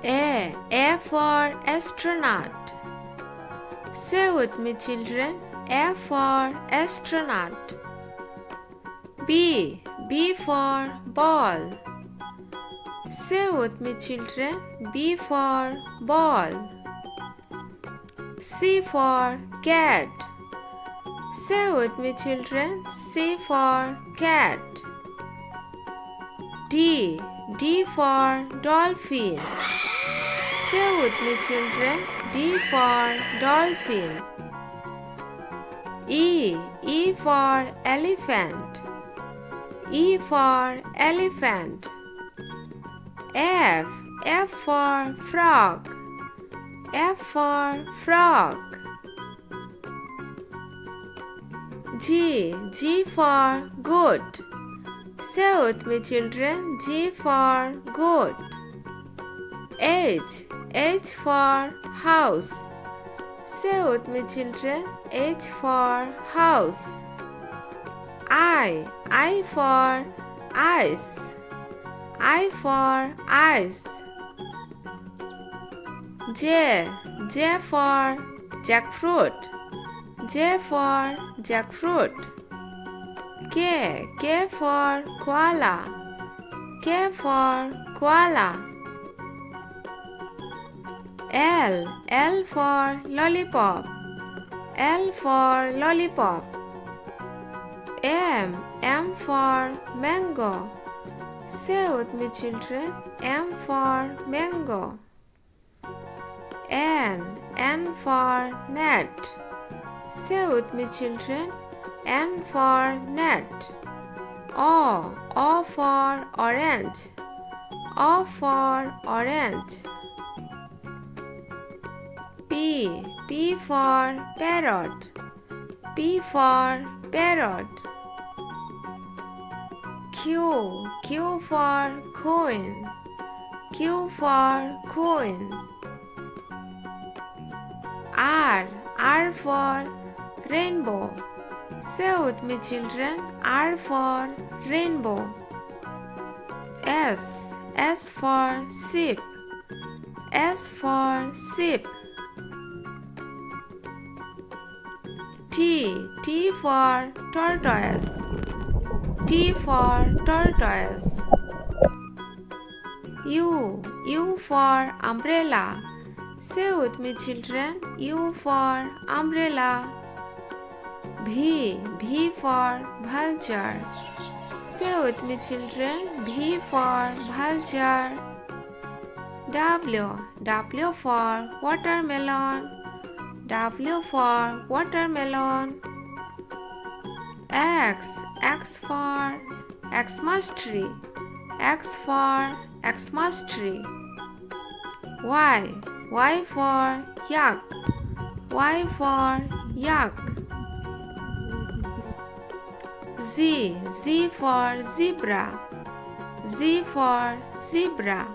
A for astronaut. Say with me, children. A for astronaut. B for ball. Say with me, children. B for ball. C for cat. Say with me, children. C for cat. D for dolphin. Say with me, children. D for dolphin. E for elephant. E for elephant. F for frog. F for frog. G for goat. Say with me, children. G for goat. H for house. Say with me, children. H for house. I for ice. I for ice. J for jackfruit. J for jackfruit. K for koala. K for koala. L for lollipop. L for lollipop. M for mango. Say with me, children. M for mango. N for net. Say with me, children. N for net. O for orange. O for orange. P for parrot. P for parrot. Q for queen. Q for queen. R for rainbow. Say with me, children. R for rainbow. S for sheep. S for sheep. T for tortoise. T for tortoise. U for umbrella. Say with me, children. U for umbrella. V for vulture. Say with me, children. V for vulture. W for watermelon. W for watermelon. X for Xmas tree. X for Xmas tree. Y for yak. Y for yak. Z for zebra. Z for zebra.